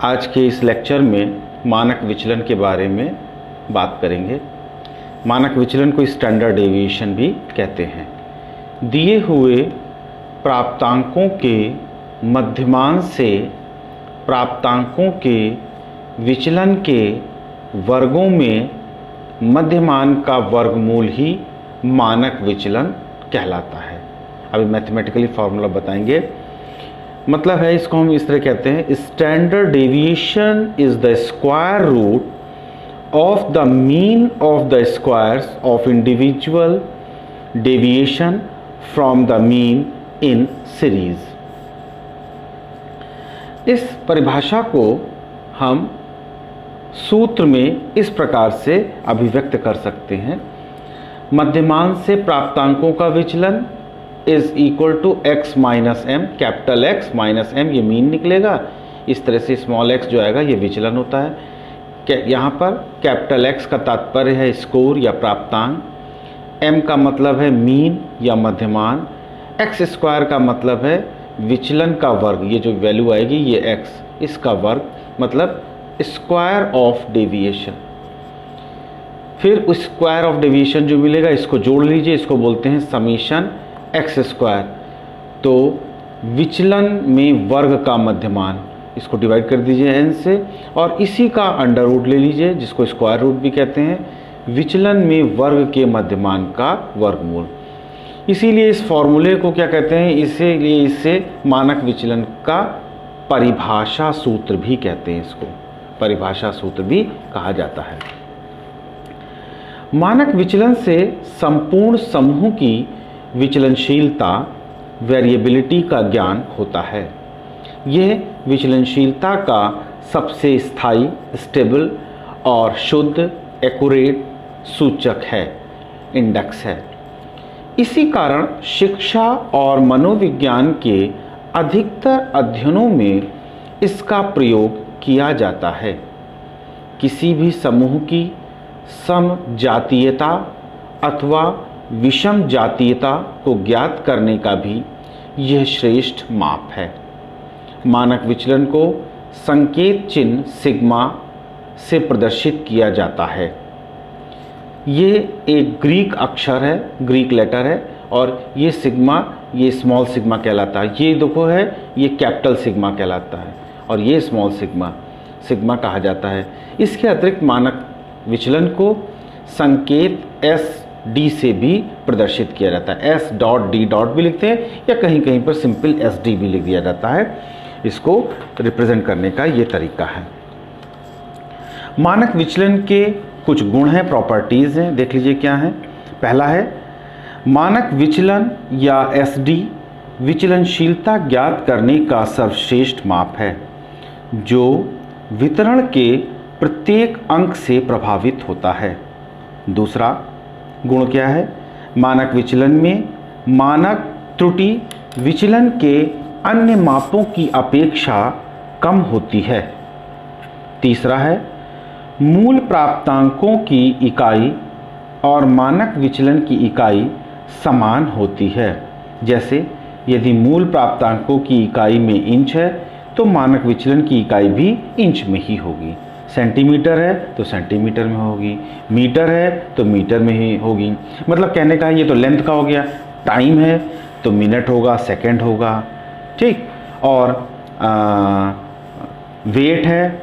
आज के इस लेक्चर में मानक विचलन के बारे में बात करेंगे। मानक विचलन को स्टैंडर्ड डेविएशन भी कहते हैं। दिए हुए प्राप्तांकों के मध्यमान से प्राप्तांकों के विचलन के वर्गों में मध्यमान का वर्गमूल ही मानक विचलन कहलाता है। अभी मैथमेटिकली फॉर्मूला बताएंगे। मतलब है, इसको हम इस तरह कहते हैं, standard deviation is the square root of the mean of the squares of individual deviation from the mean in series. इस परिभाषा को हम सूत्र में इस प्रकार से अभिव्यक्त कर सकते हैं। मध्यमान से प्राप्तांकों का विचलन is equal to X minus M, capital X minus M, ये मीन निकलेगा। इस तरह से स्मॉल एक्स जो आएगा ये विचलन होता है। यहाँ पर कैपिटल एक्स का तात्पर्य है स्कोर या प्राप्तांक, एम का मतलब है मीन या मध्यमान, एक्स स्क्वायर का मतलब है विचलन का वर्ग, ये जो वैल्यू आएगी ये एक्स, इसका वर्ग मतलब स्क्वायर ऑफ डेविएशन। फिर उस स्क्वायर ऑफ डेविएशन जो मिलेगा इसको जोड़ लीजिए, इसको बोलते हैं समीशन एक्स स्क्वायर। तो विचलन में वर्ग का मध्यमान, इसको डिवाइड कर दीजिए एन से और इसी का अंडर रूट ले लीजिए, जिसको स्क्वायर रूट भी कहते हैं। विचलन में वर्ग के मध्यमान का वर्गमूल। इसीलिए इस फॉर्मूले को क्या कहते हैं, इसीलिए इसे मानक विचलन का परिभाषा सूत्र भी कहते हैं। इसको परिभाषा सूत्र भी कहा जाता है। मानक विचलन से संपूर्ण समूह की विचलनशीलता, वेरिएबिलिटी का ज्ञान होता है। यह विचलनशीलता का सबसे स्थायी, स्टेबल और शुद्ध एक्यूरेट सूचक है, इंडेक्स है। इसी कारण शिक्षा और मनोविज्ञान के अधिकतर अध्ययनों में इसका प्रयोग किया जाता है। किसी भी समूह की समजातीयता अथवा विषम जातीयता को ज्ञात करने का भी यह श्रेष्ठ माप है। मानक विचलन को संकेत चिन्ह सिग्मा से प्रदर्शित किया जाता है। ये एक ग्रीक अक्षर है, ग्रीक लेटर है, और ये सिग्मा, ये स्मॉल सिग्मा कहलाता है। ये देखो है, ये कैपिटल सिग्मा कहलाता है और ये स्मॉल सिग्मा, सिग्मा कहा जाता है। इसके अतिरिक्त मानक विचलन को संकेत एस डी से भी प्रदर्शित किया जाता है। एस डॉट डी डॉट भी लिखते हैं या कहीं कहीं पर सिंपल एस डी भी लिख दिया जाता है। इसको रिप्रेजेंट करने का ये तरीका है। मानक विचलन के कुछ गुण हैं, प्रॉपर्टीज़ हैं, देख लीजिए क्या हैं। पहला है, मानक विचलन या एस डी विचलनशीलता ज्ञात करने का सर्वश्रेष्ठ माप है जो वितरण के प्रत्येक अंक से प्रभावित होता है। दूसरा गुण क्या है, मानक विचलन में मानक त्रुटि विचलन के अन्य मापों की अपेक्षा कम होती है। तीसरा है, मूल प्राप्तांकों की इकाई और मानक विचलन की इकाई समान होती है। जैसे यदि मूल प्राप्तांकों की इकाई में इंच है तो मानक विचलन की इकाई भी इंच में ही होगी। सेंटीमीटर है तो सेंटीमीटर में होगी, मीटर है तो मीटर में ही होगी। मतलब कहने का ये तो लेंथ का हो गया, टाइम है तो मिनट होगा, सेकंड होगा, ठीक। और वेट है,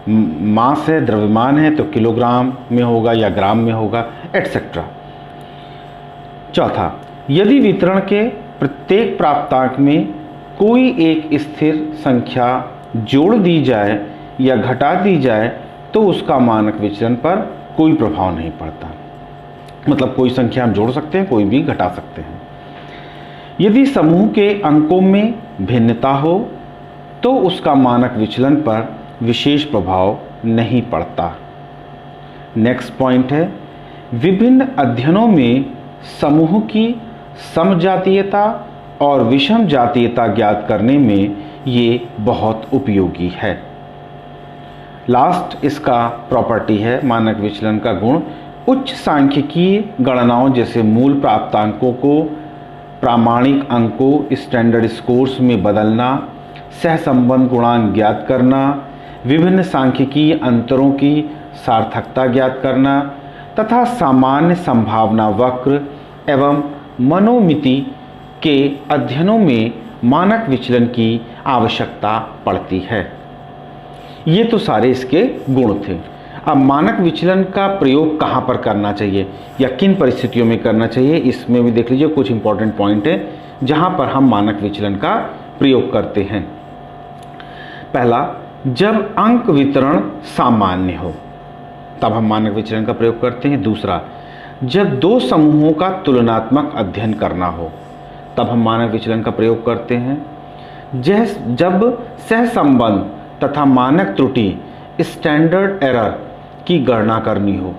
मास है, द्रव्यमान है तो किलोग्राम में होगा या ग्राम में होगा, एटसेट्रा। चौथा, यदि वितरण के प्रत्येक प्राप्तांक में कोई एक स्थिर संख्या जोड़ दी जाए या घटा दी जाए तो उसका मानक विचलन पर कोई प्रभाव नहीं पड़ता। मतलब कोई संख्या हम जोड़ सकते हैं, कोई भी घटा सकते हैं। यदि समूह के अंकों में भिन्नता हो तो उसका मानक विचलन पर विशेष प्रभाव नहीं पड़ता। नेक्स्ट पॉइंट है, विभिन्न अध्ययनों में समूह की समजातीयता और विषम जातीयता ज्ञात करने में ये बहुत उपयोगी है। लास्ट इसका प्रॉपर्टी है, मानक विचलन का गुण, उच्च सांख्यिकीय गणनाओं जैसे मूल प्राप्तांकों को प्रामाणिक अंकों स्टैंडर्ड स्कोर्स में बदलना, सहसंबंध गुणांक ज्ञात करना, विभिन्न सांख्यिकीय अंतरों की सार्थकता ज्ञात करना तथा सामान्य संभावना वक्र एवं मनोमिति के अध्ययनों में मानक विचलन की आवश्यकता पड़ती है। ये तो सारे इसके गुण थे। अब मानक विचलन का प्रयोग कहाँ पर करना चाहिए या किन परिस्थितियों में करना चाहिए, इसमें भी देख लीजिए कुछ इंपॉर्टेंट पॉइंट है जहाँ पर हम मानक विचलन का प्रयोग करते हैं। पहला, जब अंक वितरण सामान्य हो तब हम मानक विचलन का प्रयोग करते हैं। दूसरा, जब दो समूहों का तुलनात्मक अध्ययन करना हो तब हम मानक विचलन का प्रयोग करते हैं। जब सहसंबंध तथा मानक त्रुटि स्टैंडर्ड एरर की गणना करनी हो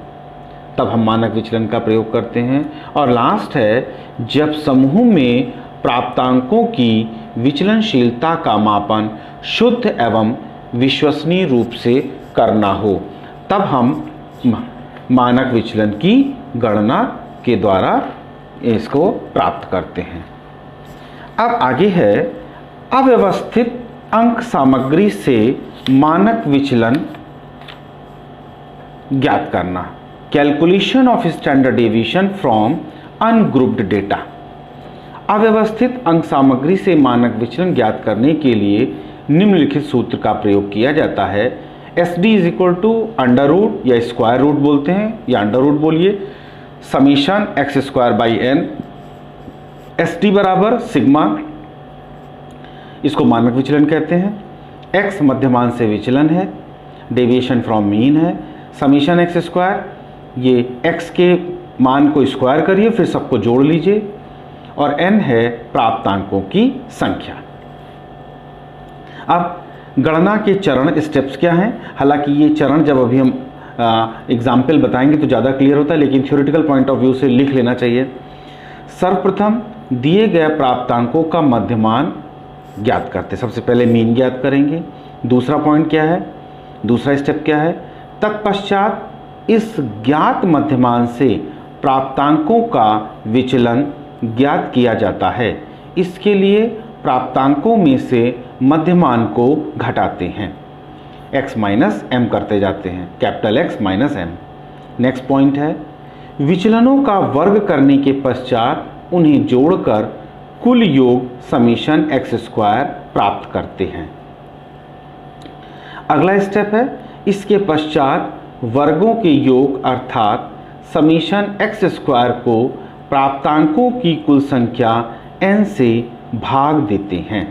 तब हम मानक विचलन का प्रयोग करते हैं। और लास्ट है, जब समूह में प्राप्तांकों की विचलनशीलता का मापन शुद्ध एवं विश्वसनीय रूप से करना हो तब हम मानक विचलन की गणना के द्वारा इसको प्राप्त करते हैं। अब आगे है अव्यवस्थित अंक सामग्री से मानक विचलन ज्ञात करना। Calculation of standard deviation from ungrouped data. अव्यवस्थित अंक सामग्री से मानक विचलन ज्ञात करने के लिए निम्नलिखित सूत्र का प्रयोग किया जाता है। SD is equal to under root या स्क्वायर रूट बोलते हैं या अंडर रूट बोलिए, summation X square by N. SD बराबर सिग्मा, इसको मानक विचलन कहते हैं। x मध्यमान से विचलन है, डेविएशन फ्रॉम मीन है। समीशन एक्स स्क्वायर, ये x के मान को स्क्वायर करिए फिर सबको जोड़ लीजिए, और n है प्राप्तांकों की संख्या। अब गणना के चरण स्टेप्स क्या हैं? हालांकि ये चरण जब अभी हम एग्जाम्पल बताएंगे तो ज़्यादा क्लियर होता है, लेकिन थ्योरेटिकल पॉइंट ऑफ व्यू से लिख लेना चाहिए। सर्वप्रथम दिए गए प्राप्तांकों का मध्यमान ज्ञात करते, सबसे पहले मीन ज्ञात करेंगे। दूसरा पॉइंट क्या है, दूसरा स्टेप क्या है? तत्पश्चात इस ज्ञात मध्यमान से प्राप्तांकों का विचलन ज्ञात किया जाता है। इसके लिए प्राप्तांकों में से मध्यमान को घटाते हैं, x माइनस एम करते जाते हैं, capital X minus M. Next point है, विचलनों का वर्ग करने के पश्चात उन्हें जोड़कर कुल योग समीशन एक्स स्क्वायर प्राप्त करते हैं। अगला स्टेप है, इसके पश्चात वर्गों के योग अर्थात समीशन एक्स स्क्वायर को प्राप्तांकों की कुल संख्या n से भाग देते हैं।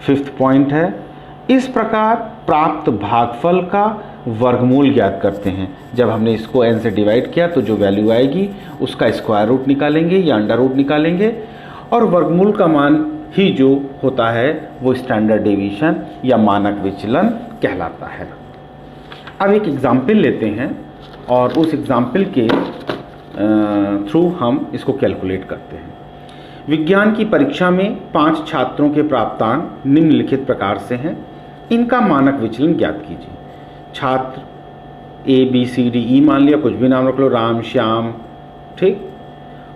फिफ्थ पॉइंट है, इस प्रकार प्राप्त भागफल का वर्गमूल ज्ञात करते हैं। जब हमने इसको n से डिवाइड किया तो जो वैल्यू आएगी उसका स्क्वायर रूट निकालेंगे या अंडर रूट निकालेंगे, और वर्गमूल का मान ही जो होता है वो स्टैंडर्ड डेविएशन या मानक विचलन कहलाता है। अब एक एग्जाम्पल लेते हैं और उस एग्जाम्पल के थ्रू हम इसको कैलकुलेट करते हैं। विज्ञान की परीक्षा में 5 छात्रों के प्राप्तांक निम्नलिखित प्रकार से हैं, इनका मानक विचलन ज्ञात कीजिए। छात्र ABCDE मान लिया, कुछ भी नाम रख लो, राम श्याम, ठीक।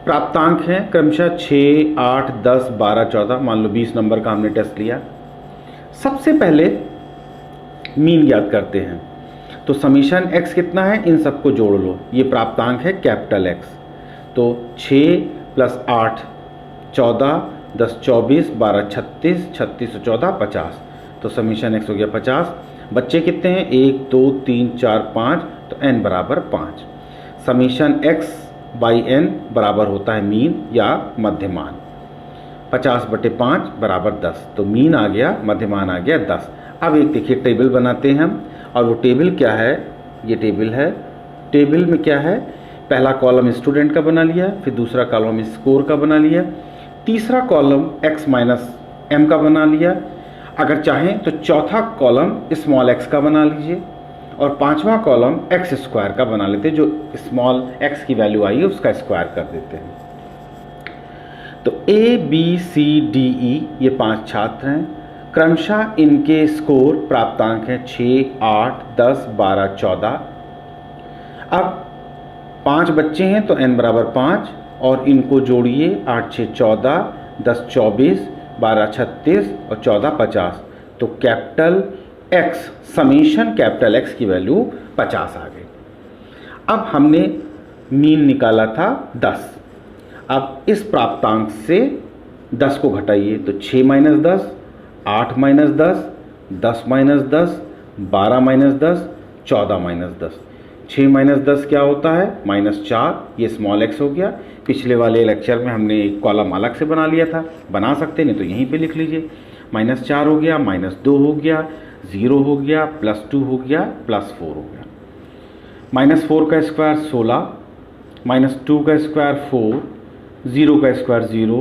प्राप्तांक हैं क्रमशः 6, 8, 10, 12, 14, मान लो 20 नंबर का हमने टेस्ट लिया। सबसे पहले मीन ज्ञात करते हैं, तो समीशन x कितना है, इन सबको जोड़ लो, ये प्राप्तांक है कैपिटल X। तो 6 + 8 14, 10 24, 12 36, 36 और 14 50, तो समीशन x हो गया 50। बच्चे कितने हैं, 1 2 3 4 5, तो n बराबर 5। समीशन x बाई n बराबर होता है मीन या मध्यमान। 50/5 बराबर 10, तो मीन आ गया, मध्यमान आ गया 10। अब एक देखिए टेबल बनाते हैं हम, और वो टेबल क्या है, ये टेबल है। टेबल में क्या है, पहला कॉलम स्टूडेंट का बना लिया, फिर दूसरा कॉलम स्कोर का बना लिया, तीसरा कॉलम x माइनस एम का बना लिया। अगर चाहें तो चौथा कॉलम स्मॉल x का बना लीजिए, और पांचवा कॉलम एक्स स्क्वायर का बना लेते हैं, जो स्मॉल x की वैल्यू आई है उसका स्क्वायर कर देते हैं। तो ABCDE ये 5 छात्र हैं, क्रमशः इनके स्कोर प्राप्तांक हैं 6, 8, 10, 12, 14। अब 5 बच्चे हैं तो n बराबर 5, और इनको जोड़िए, 8 6 14, 10 24, 12 36 और 14 50, तो capital x summation capital x की वैल्यू 50 आ गई। अब हमने मीन निकाला था 10। अब इस प्राप्तांक से 10 को घटाइए तो 6 minus 10, 8 minus 10, 10 minus 10, 12 minus 10, 14 minus 10। 6 minus 10 क्या होता है? -4। ये स्मॉल एक्स हो गया। पिछले वाले लेक्चर में हमने एक कॉलम अलग से बना लिया था, बना सकते नहीं तो यहीं पे लिख लीजिए। -4 हो गया, -2 हो गया, 0 हो गया, +2 हो गया, +4 हो गया। -4 का स्क्वायर 16, -2 का स्क्वायर 4, 0 का स्क्वायर 0,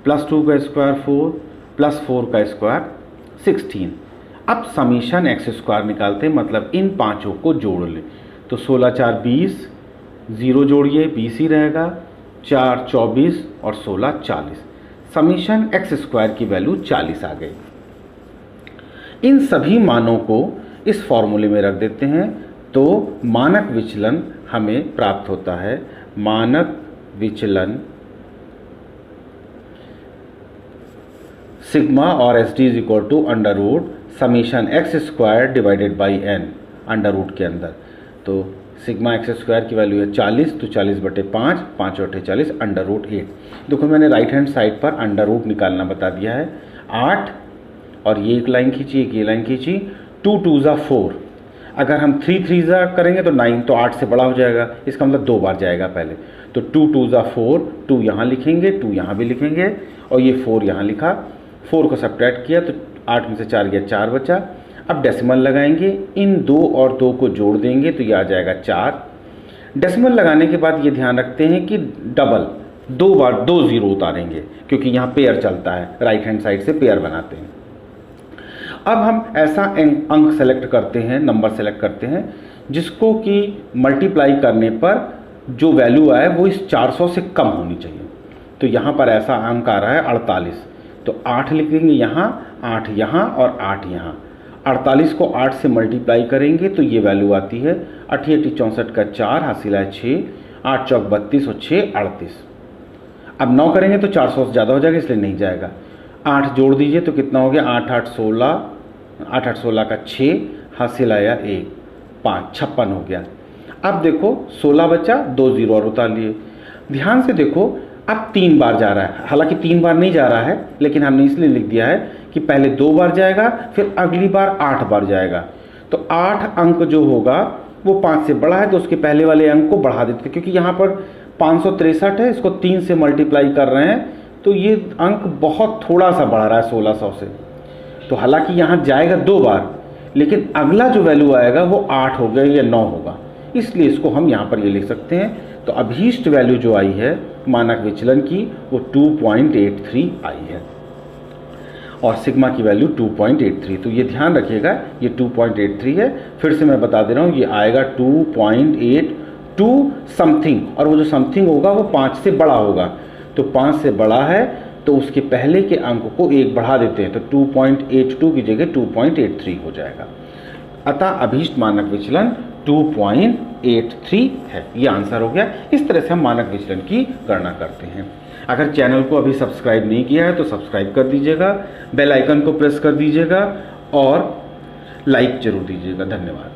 +2 का स्क्वायर 4, +4 का स्क्वायर 16। अब समीशन एक्स स्क्वायर निकालते हैं, मतलब इन पांचों को जोड़ लें। तो 16 4 20, 0 जोड़िए 20 ही रहेगा, 4 24 और 16 40। समीशन एक्स स्क्वायर की वैल्यू 40 आ गई। इन सभी मानों को इस फॉर्मूले में रख देते हैं तो मानक विचलन हमें प्राप्त होता है। मानक विचलन सिग्मा और S D is equal to under root summation X square divided by N under root के अंदर। तो सिग्मा एक्स स्क्वायर की वैल्यू है 40, तो 40/5, 5 और 40 अंडर रूट 8। देखो मैंने राइट हैंड साइड पर अंडर रूट निकालना बता दिया है। 8 और ये एक लाइन खींची, एक ये लाइन खींची, 2 2 ज़ा 4। अगर हम 3 3 ज़ा करेंगे तो 9, तो 8 से बड़ा हो जाएगा, इसका मतलब 2 बार जाएगा पहले। तो 2 2 ज़ा 4, 2 यहाँ लिखेंगे, 2 यहाँ भी लिखेंगे और ये 4 यहाँ लिखा। 4 को सब्ट्रैक्ट किया तो 8 में से 4 गया, 4 बचा। अब डेसिमल लगाएंगे, इन 2 और 2 को जोड़ देंगे तो ये आ जाएगा 4। डेसिमल लगाने के बाद ये ध्यान रखते हैं कि डबल 2 बार 2 0 उतारेंगे, क्योंकि यहाँ पेयर चलता है, राइट हैंड साइड से पेयर बनाते हैं। अब हम ऐसा अंक सेलेक्ट करते हैं, नंबर सेलेक्ट करते हैं जिसको कि मल्टीप्लाई करने पर जो वैल्यू आए वो इस 400 से कम होनी चाहिए। तो यहाँ पर ऐसा अंक आ रहा है 48, तो 8 लिखेंगे यहाँ, 8 यहाँ और 8 यहाँ। 48 को 8 से मल्टीप्लाई करेंगे तो ये वैल्यू आती है 8 8 64 का 4 हासिल है 6, 8 चौक 32 और 6 38। अब 9 करेंगे तो 400 से ज़्यादा हो जाएगा, इसलिए नहीं जाएगा। 8 जोड़ दीजिए तो कितना हो गया? 8 8 16, 8 8 16 का 6 हासिल आया 1, 5 56 हो गया। अब देखो 16 बचा, 2 0 और उतार लिए। ध्यान से देखो अब 3 बार जा रहा है, हालांकि 3 बार नहीं जा रहा है, लेकिन हमने इसलिए लिख दिया है कि पहले 2 बार जाएगा, फिर अगली बार 8 बार जाएगा। तो 8 अंक जो होगा वो 5 से बड़ा है, तो उसके पहले वाले अंक को बढ़ा देते हैं। क्योंकि यहाँ पर 563 है, इसको 3 से मल्टीप्लाई कर रहे हैं तो ये अंक बहुत थोड़ा सा बढ़ रहा है 1600 से। तो हालांकि यहाँ जाएगा 2 बार, लेकिन अगला जो वैल्यू आएगा वो 8 होगा या 9 होगा, इसलिए इसको हम यहाँ पर ये लिख सकते हैं। तो अभीष्ट वैल्यू जो आई है मानक विचलन की वो 2.83 आई है और सिग्मा की वैल्यू 2.83। तो ये ध्यान रखिएगा, ये 2.83 है। फिर से मैं बता दे रहा हूँ, ये आएगा 2.82 समथिंग, और वो जो समथिंग होगा वो 5 से बड़ा होगा। तो 5 से बड़ा है तो उसके पहले के अंक को 1 बढ़ा देते हैं, तो 2.82 की जगह 2.83 हो जाएगा। अतः अभीष्ट मानक विचलन 2.83 है। ये आंसर हो गया। इस तरह से हम मानक विचलन की गणना करते हैं। अगर चैनल को अभी सब्सक्राइब नहीं किया है तो सब्सक्राइब कर दीजिएगा, बेल आइकन को प्रेस कर दीजिएगा और लाइक जरूर दीजिएगा। धन्यवाद।